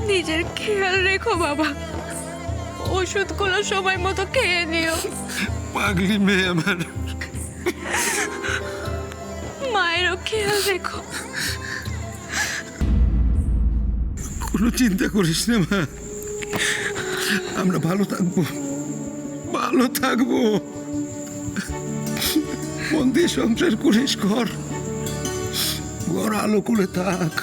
নিজের খেয়াল রেখো বাবা, ওষুধগুলো সময় মতো খেয়ে নিও। পাগলি মেয়ে আমার। মায়েরও খেয়াল রেখো। কোনো চিন্তা করিস না মা, আমরা ভালো থাকবো, ভালো থাকবো। মন দিয়ে সংসার করিস, ঘর ঘর আলো করে থাক।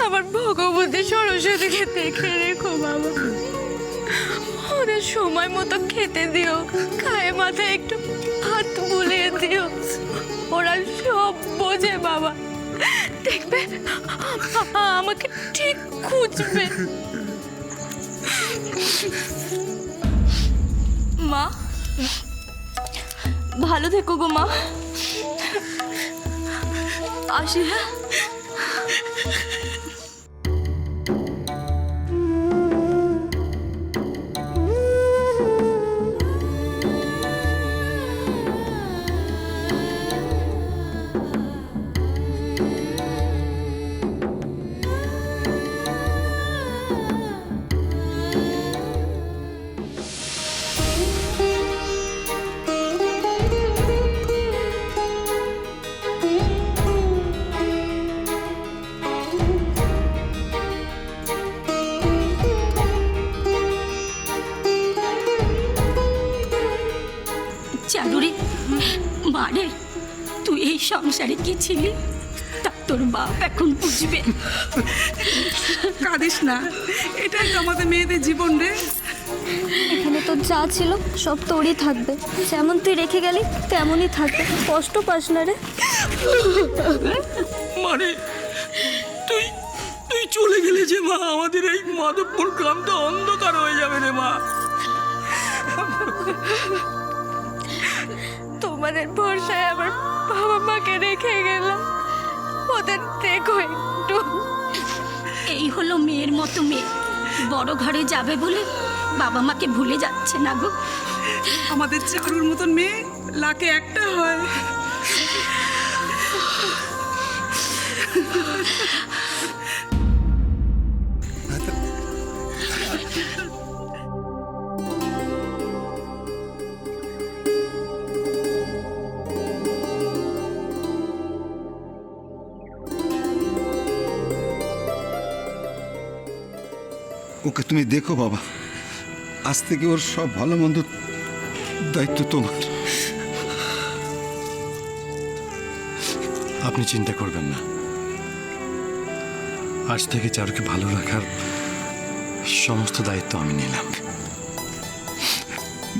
আমার ভগবতী সরস্বতীকে দেখে রেখো বাবা, ওদের সময় মতো খেতে দিও, গায়ে মাথায় একটু হাত বুলিয়ে দিও। ওরা সব বোঝে বাবা, দেখবে আমাকে ঠিক খুঁজবে। মা ভালো থেকো গো মা, আসি হ্যাঁ। চারুরে মারে, তুই এই সংসারে কি ছিলি তা তোর বাপ এখন বুঝবে। কাঁদিস না, এটাই তো আমাদের মেয়েদের জীবন রে। এখানে তোর যা ছিল সব তোরই থাকবে, যেমন তুই রেখে গেলি তেমনই থাকবে, কষ্ট পাস না রে। মানে তুই তুই চলে গেলে যে মা, আমাদের এই মাধবপুর গ্রামটা অন্ধকার হয়ে যাবে রে মা। তোমাদের ভরসায় আমার বাবা মাকে রেখে গেলাম, ওদের দেখো একটু। এই হলো মেয়ের মতো মেয়ে, বড় ঘরে যাবে বলে বাবা মাকে ভুলে যাচ্ছে না গো। আমাদের চারুর মতন মেয়ে লাখে একটা হয়। ওকে তুমি দেখো বাবা, আজ থেকে ওর সব ভালো মন্দ দায়িত্ব তোমার। আপনি চিন্তা করবেন না, আজ থেকে চারুকে ভালো রাখার সমস্ত দায়িত্ব আমি নিলাম।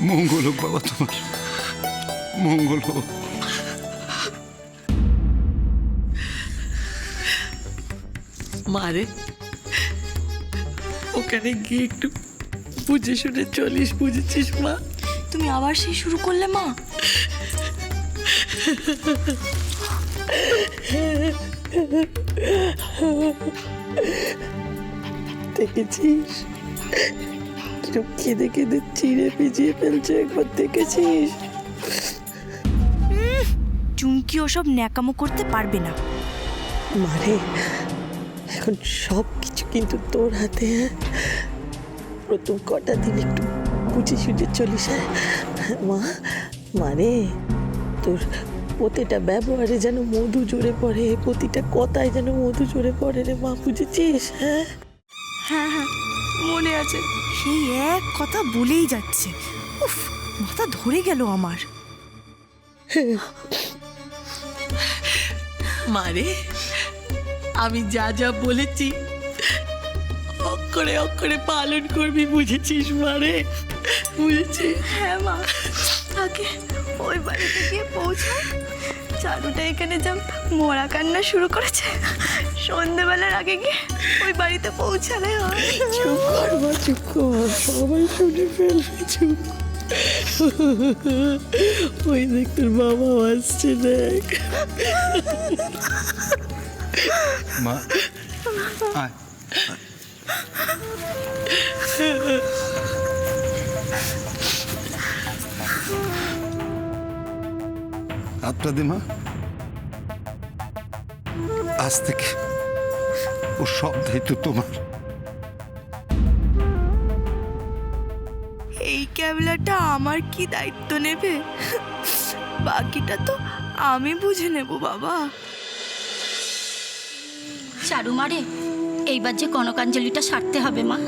মঙ্গল হোক বাবা, তোমার মঙ্গল হোক। মারে ওখানে গিয়ে একটু বুঝে শুনে চলিস, বুঝেছিস মা? তুমি আবার সেই শুরু করলে মা? দেখেছিস কিরম কেঁদে কেঁদে চিড়ে ভিজিয়ে ফেলছে, একবার দেখেছিস? চুমকি ওসব ন্যাকামো করতে পারবে না। মারে এখন সব কিছু কিন্তু তোর হাতে। প্রথম কটা দিন একটু বুঝে সুঝে চলিস। মা মানে তোর প্রতিটা ব্যবহারে যেন মধু জোরে পড়ে, প্রতিটা কথায় যেন মধু জোরে পড়ে রে মা, বুঝেছিস? হ্যাঁ হ্যাঁ হ্যাঁ মনে আছে, সেই এক কথা বলেই যাচ্ছে। উফ, মাথা ধরে গেল আমার। মারে আমি যা যা বলেছি অক্ষরে অক্ষরে পালন করবি, বুঝেছিস মারে? বুঝেছিস? হ্যাঁ মা, আগে ওই বাড়িতে গিয়ে পৌঁছায়। চারুটা এখানে যা মরা কান্না শুরু করেছে, সন্ধ্যেবেলার আগে গিয়ে ওই বাড়িতে পৌঁছালে হয়। চুপ কর মা, চুপ কর, সবাই শুনে ফেলবে, চুপ। ওই দেখ তোর বাবা আসছে, দেখ। মা আয়। হাতটা দে মা। আজ থেকে ও সব দায়িত্ব তোমার। এই ক্যাবলাটা আমার কি দায়িত্ব নেবে? বাকিটা তো আমি বুঝে নেব বাবা। চারু মারে, এইবার যে কনকাঞ্জলিটা সারতে হবে মা।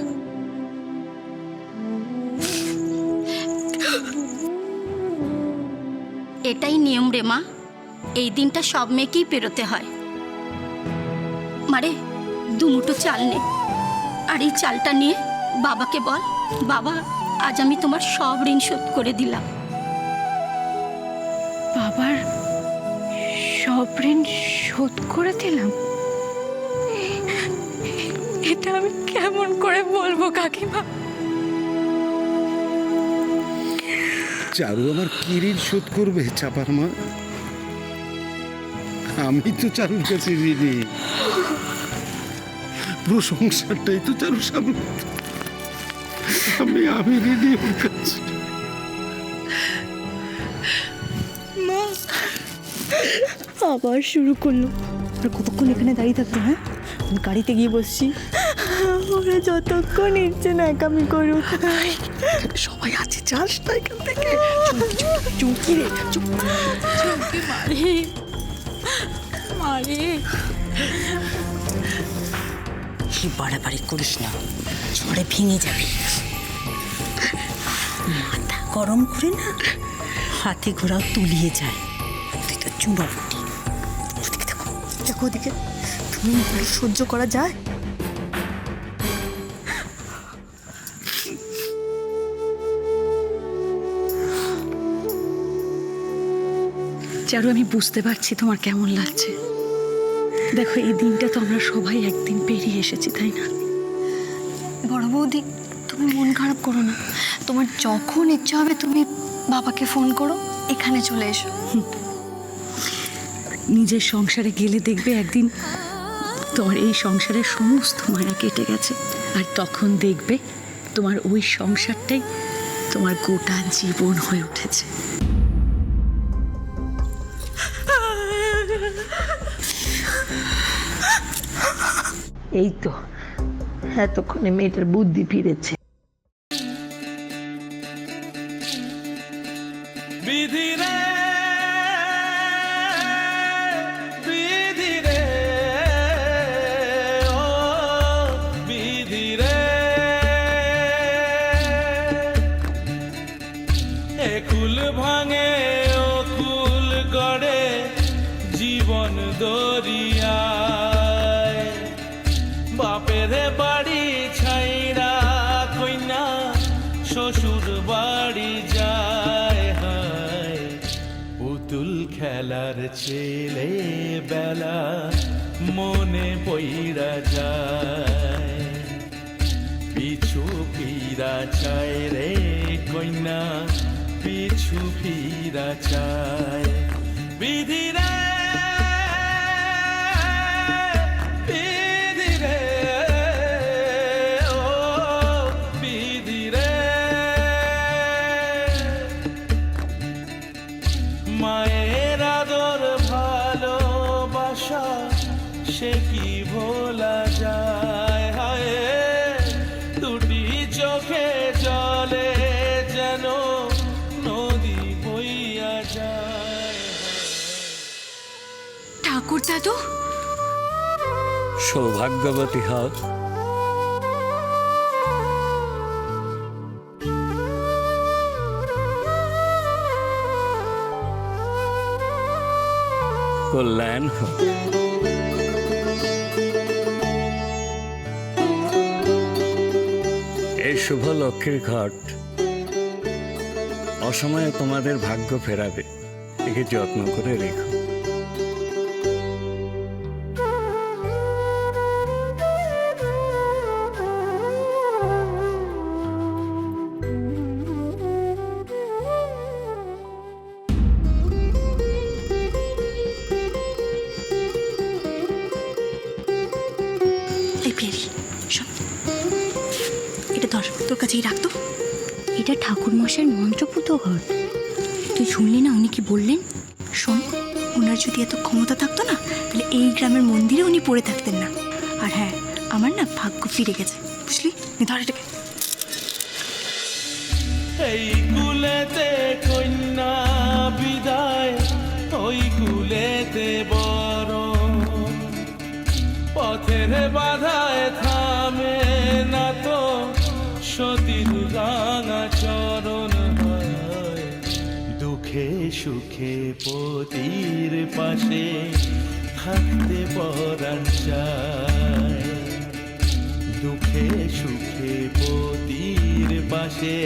এটাই নিয়ম রে মা, এই দিনটা সব মেয়েকেই পেরোতে হয়। মারে, দুমুঠো চাল নে, আর এই চালটা নিয়ে বাবাকে বল, বাবা আজ আমি তোমার সব ঋণ শোধ করে দিলাম। বাবার সব ঋণ শোধ করে দিলাম? এটা আমি কেমন করে বলবো কাকিমা? চারু আমার কি ঋণ শোধ করবে চাপার মা? আমি তো চারুর কাছে ঋণী। পুরো সংসারটাই তো চারু সামনে। আমি ঋণী ওর কাছে। মা আবার শুরু করলো। আর কতক্ষণ এখানে দাঁড়িয়ে থাকতো? হ্যাঁ, আমি গাড়িতে গিয়ে বসছি, ওরা যতক্ষণ ইচ্ছে না একামি করুক। সবাই আছে, যাস না এখান থেকে। চুমকি রে, চুমকি মারে, মারে, কি বাড়াবাড়ি করিস না, ঝড়ে ভেঙে যাবি। মাথা গরম করে না, হাতে ঘোড়াও তুলিয়ে যায়। তুই তো চুমাবুটি। দেখো ওদিকে, তুমি সহ্য করা যায়? চারু, আমি বুঝতে পারছি তোমার কেমন লাগছে। দেখো, এই দিনটা তো আমরা সবাই একদিন পেরিয়ে এসেছি, তাই না? বড় বৌদি, তুমি মন খারাপ করো না। তোমার যখন ইচ্ছা হবে তুমি বাবাকে ফোন করো, এখানে চলে এসো। নিজের সংসারে গেলে দেখবে একদিন তোমার এই সংসারের সমস্ত মায়া কেটে গেছে। আর তখন দেখবে তোমার ওই সংসারটাই তোমার গোটা জীবন হয়ে উঠেছে। এই তো এতক্ষণে মেয়েটার বুদ্ধি ফিরেছে। বিধি রে, বিধি রে, ও বিধি রে, এ কুল ভাঙে ও কুল গড়ে জীবন দরিয়ায়। বাপের বাড়ি ছাইরা কইনা শ্বশুর বাড়ি যায়। হায় পুতুল খেলার ছেলে বেলা মনে পইরা যায়। পিছু ফিরা চায় রে কইনা, পিছু ফিরা চায়। বিধি রে, বিধি রে, ও বিধি রে, মায়ের আদর ভালোবাসা সে কি ভোলা যায়। হায় দুটি চোখে জলে যেন নদী বইয়া যায়। ঠাকুর দাদু, সৌভাগ্যবতী হও। কল্যাণ হোক। এই শুভ লক্ষ্মীর ঘট অসময়ে তোমাদের ভাগ্য ফেরাবে, একে যত্ন করে রেখো। এই পেরি, শোন, এটা ধর, তোর কাছেই রাখতো। এটা ঠাকুর মশাইয়ের মন্ত্রপুত ঘর। তুই শুনলি না উনি কি বললেন? শোন। বাবার যদি এত ক্ষমতা থাকতো না, তাহলে এই গ্রামের মন্দিরে উনি পড়ে থাকতেন না। আর হ্যাঁ, আমার না ভাগ্য ফিরে গেছে, বুঝলি? ধর এটাকে। এই কুলেতে কন্যা বিদায়, ওই কুলেতে বড় পথের বাধায় থামে না তো সতীর রাঙা চরণ হয়। দুঃখে সুখে পতির পাশে থাকতে পরাণ চায়। দুঃখে সুখে পতির পাশে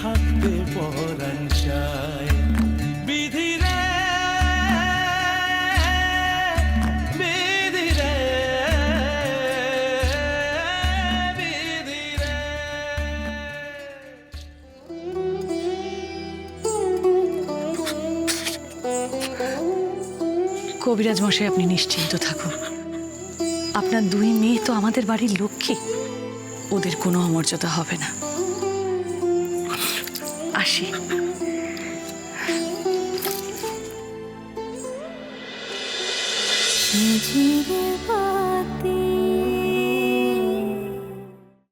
থাকতে পরাণ চায়। বিধি রে, বিধি রে, বিধি রে। কবিরাজ মশাই, আপনি নিশ্চিন্ত থাকুন। আপনার দুই মেয়ে তো আমাদের বাড়ির লক্ষ্মী, ওদের কোনো অমর্যাদা হবে না। আসি। ঝিরে বাতি